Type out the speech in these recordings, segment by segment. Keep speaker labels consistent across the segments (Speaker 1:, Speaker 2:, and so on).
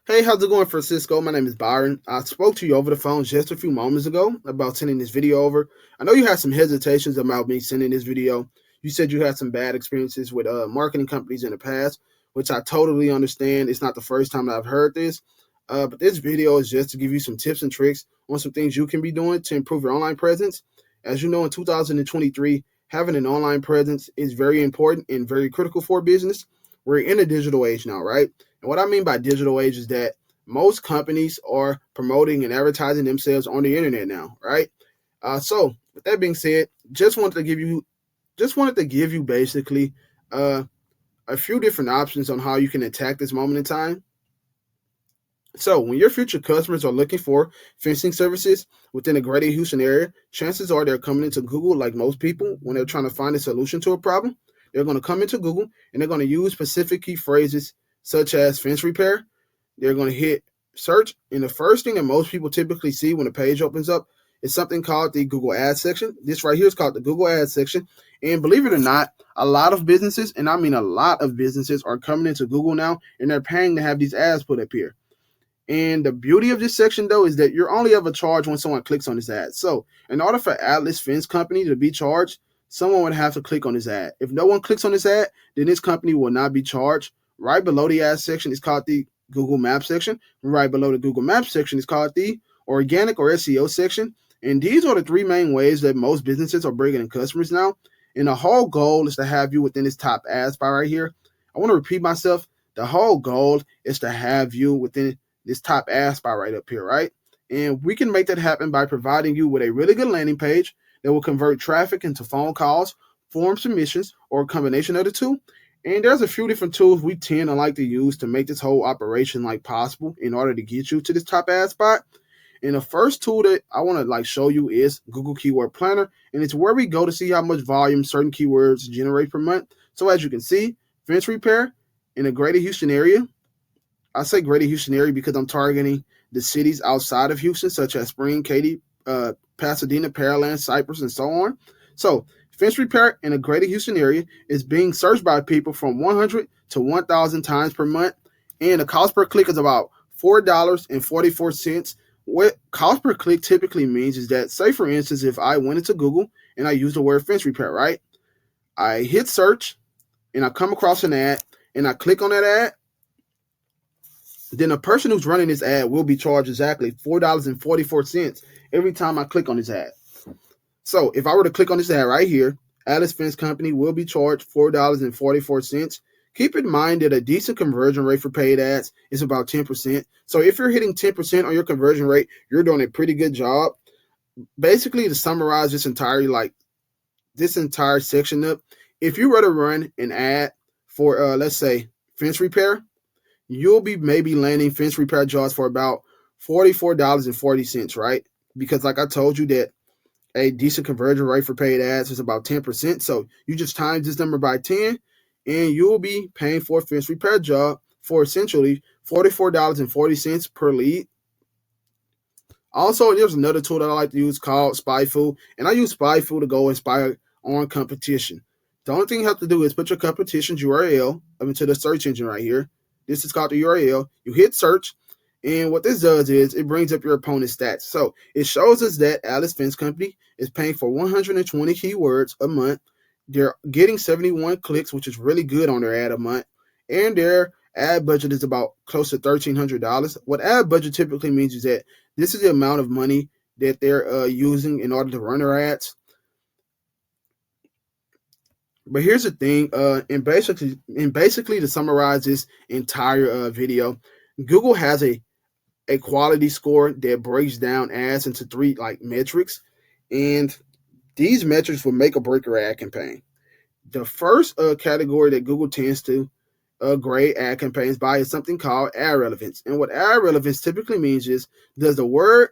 Speaker 1: Hey, how's it going, Francisco? My name is Byron. I spoke to you over the phone just a few moments ago about sending this video over. I know you had some hesitations about me sending this video. You said you had some bad experiences with marketing companies in the past, which I totally understand. It's not the first time that I've heard this. But this video is just to give you some tips and tricks on some things you can be doing to improve your online presence. As you know, in 2023, having an online presence is very important and very critical for business. We're in a digital age now, right? And what I mean by digital age is that most companies are promoting and advertising themselves on the internet now, right? So with that being said, just wanted to give you basically uh, a few different options on how you can attack this moment in time. So, when your future customers are looking for fencing services within the Greater Houston area, chances are they're coming into Google like most people when they're trying to find a solution to a problem. They're going to come into Google and they're going to use specific key phrases such as fence repair. They're going to hit search, and the first thing that most people typically see when a page opens up is something called the Google Ads section. This right here is called the Google Ads section. And believe it or not, a lot of businesses, and I mean a lot of businesses, are coming into Google now and they're paying to have these ads put up here. And the beauty of this section, though, is that you're only ever charged when someone clicks on this ad. So, in order for Atlas Fence Company to be charged, someone would have to click on this ad. If no one clicks on this ad, then this company will not be charged. Right below the ad section is called the Google Maps section. Right below the Google Maps section is called the organic or SEO section. And these are the three main ways that most businesses are bringing in customers now. And the whole goal is to have you within this top ad spot right here. I want to repeat myself. The whole goal is to have you within this top ad spot right up here, right? And we can make that happen by providing you with a really good landing page that will convert traffic into phone calls, form submissions, or a combination of the two. And there's a few different tools we tend to like to use to make this whole operation like possible in order to get you to this top ad spot. And the first tool that I want to show you is Google Keyword Planner, and it's where we go to see how much volume certain keywords generate per month. So as you can see, fence repair in the Greater Houston area. I say Greater Houston area because I'm targeting the cities outside of Houston, such as Spring, Katy, Pasadena, Pearland, Cypress, and so on. So, fence repair in the Greater Houston area is being searched by people from 100 to 1,000 times per month, and the cost per click is about $4.44. What cost per click typically means is that, say for instance, if I went into Google and I used the word fence repair, right? I hit search and I come across an ad and I click on that ad, then a person who's running this ad will be charged exactly $4.44 every time I click on this ad. So if I were to click on this ad right here, Atlas Fence Company will be charged $4.44. Keep in mind that a decent conversion rate for paid ads is about 10%. So if you're hitting 10% on your conversion rate, you're doing a pretty good job. Basically, to summarize this entire section up, if you were to run an ad for let's say fence repair, you'll be maybe landing fence repair jobs for about $44.40, right? Because like I told you that a decent conversion rate for paid ads is about 10%. So you just times this number by 10 and you'll be paying for a fence repair job for essentially $44.40 per lead. Also, there's another tool that I like to use called SpyFu, and I use SpyFu to go and spy on competition. The only thing you have to do is put your competition's URL up into the search engine right here. This is called the URL. You hit search, and what this does is it brings up your opponent's stats. So it shows us that Atlas Fence Company is paying for 120 keywords a month. They're getting 71 clicks, which is really good on their ad a month, and their ad budget is about close to $1,300. What ad budget typically means is that this is the amount of money that they're using in order to run their ads. But here's the thing, and basically to summarize this entire video, Google has a quality score that breaks down ads into three metrics, and these metrics will make or break your ad campaign. The first category that Google tends to grade ad campaigns by is something called ad relevance. And what ad relevance typically means is, does the word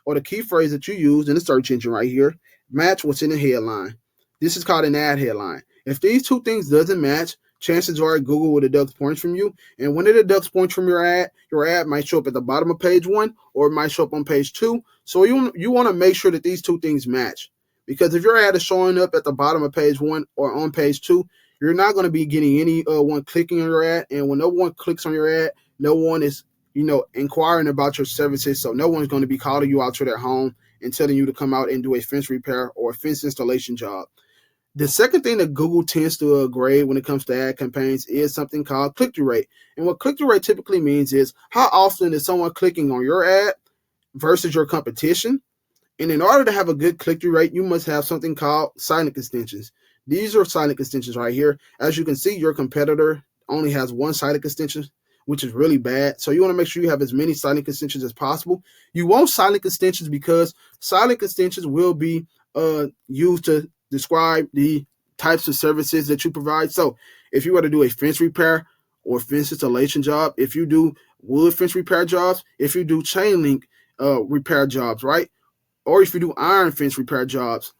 Speaker 1: or the key phrase that you use in the search engine right here match what's in the headline? This is called an ad headline. If these two things doesn't match, chances are Google will deduct points from you. And when it deducts points from your ad might show up at the bottom of page 1 or it might show up on page 2. So you want to make sure that these two things match. Because if your ad is showing up at the bottom of page 1 or on page 2, you're not going to be getting any one clicking on your ad. And when no one clicks on your ad, no one is inquiring about your services. So no one's going to be calling you out to their home and telling you to come out and do a fence repair or a fence installation job. The second thing that Google tends to grade when it comes to ad campaigns is something called click-through rate. And what click-through rate typically means is how often is someone clicking on your ad versus your competition. And in order to have a good click-through rate, you must have something called silent extensions. These are silent extensions right here. As you can see, your competitor only has one silent extension, which is really bad. So you want to make sure you have as many silent extensions as possible. You want silent extensions because silent extensions will be used to describe the types of services that you provide. So if you were to do a fence repair or fence installation job, if you do wood fence repair jobs, if you do chain link repair jobs, right? Or if you do iron fence repair jobs,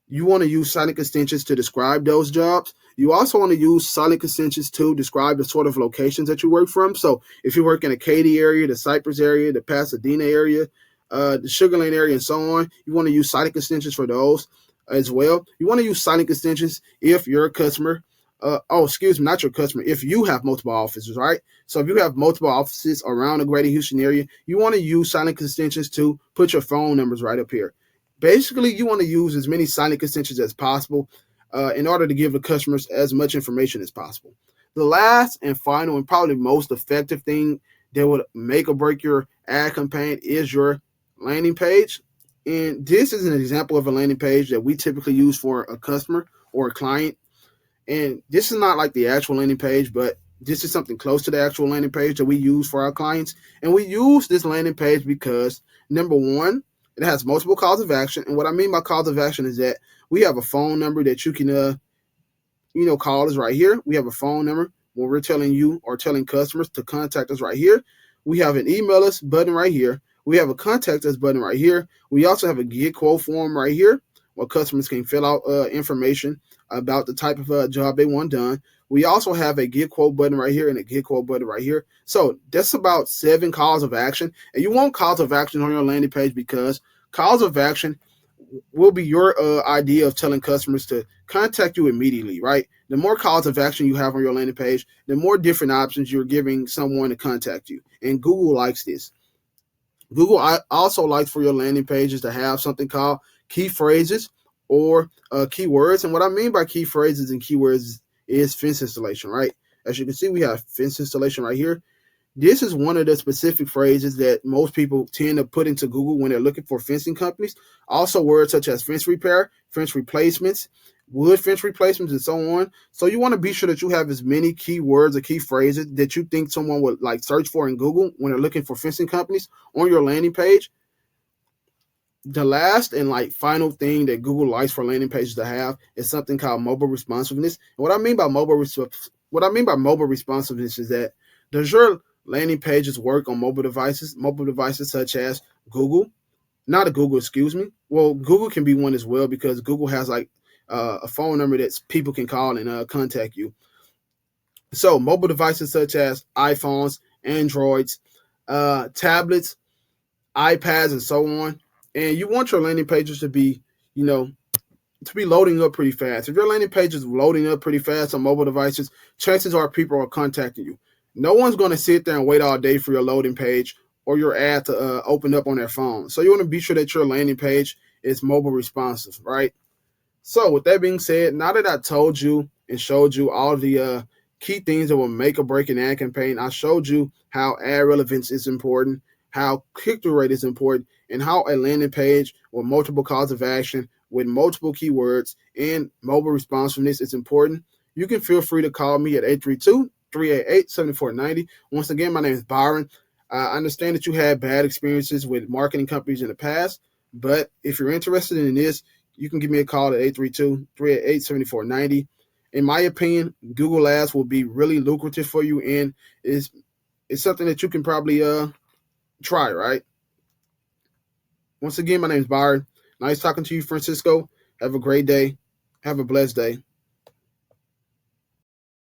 Speaker 1: you want to use silent extensions to describe those jobs. You also want to use silent extensions to describe the sort of locations that you work from. So if you work in the Katy area, the Cypress area, the Pasadena area, the Sugar Land area, and so on, you want to use silent extensions for those as well. You want to use silent extensions if you're a customer. Not your customer. If you have multiple offices, right? So if you have multiple offices around the greater Houston area, you want to use silent extensions to put your phone numbers right up here. Basically, you want to use as many silent extensions as possible in order to give the customers as much information as possible. The last and final and probably most effective thing that would make or break your ad campaign is your landing page. And this is an example of a landing page that we typically use for a customer or a client. And this is not like the actual landing page, but this is something close to the actual landing page that we use for our clients. And we use this landing page because, number one, it has multiple calls of action. And what I mean by calls of action is that we have a phone number that you can, call us right here. We have a phone number when we're telling you or telling customers to contact us right here. We have an email us button right here. We have a contact us button right here. We also have a get quote form right here where customers can fill out information about the type of job they want done. We also have a get quote button right here and a get quote button right here. So that's about 7 calls of action. And you want calls of action on your landing page because calls of action will be your idea of telling customers to contact you immediately, right? The more calls of action you have on your landing page, the more different options you're giving someone to contact you. And Google likes this. Google also likes for your landing pages to have something called key phrases or keywords. And what I mean by key phrases and keywords is fence installation, right? As you can see, we have fence installation right here. This is one of the specific phrases that most people tend to put into Google when they're looking for fencing companies. Also words such as fence repair, fence replacements, wood fence replacements, and so on. So you want to be sure that you have as many keywords or key phrases that you think someone would like search for in Google when they're looking for fencing companies on your landing page. The last and final thing that Google likes for landing pages to have is something called mobile responsiveness. And what I mean by mobile responsiveness is that does your landing pages work on mobile devices such as Google? Not a Google, excuse me. Well, Google can be one as well because Google has a phone number that people can call and contact you. So mobile devices such as iPhones, Androids, tablets, iPads, and so on. And you want your landing pages to be, loading up pretty fast. If your landing page is loading up pretty fast on mobile devices, chances are people are contacting you. No one's going to sit there and wait all day for your loading page or your ad to open up on their phone. So you want to be sure that your landing page is mobile responsive, right? So with that being said, now that I told you and showed you all the key things that will make or break an ad campaign, I showed you how ad relevance is important, how click-through rate is important, and how a landing page with multiple calls of action with multiple keywords and mobile responsiveness is important. You can feel free to call me at 832-388-7490. Once again, my name is Byron. I understand that you had bad experiences with marketing companies in the past, but if you're interested in this, you can give me a call at 832-388-7490. In my opinion, Google Ads will be really lucrative for you, and it's something that you can probably try, right? Once again, my name is Byron. Nice talking to you, Francisco. Have a great day. Have a blessed day.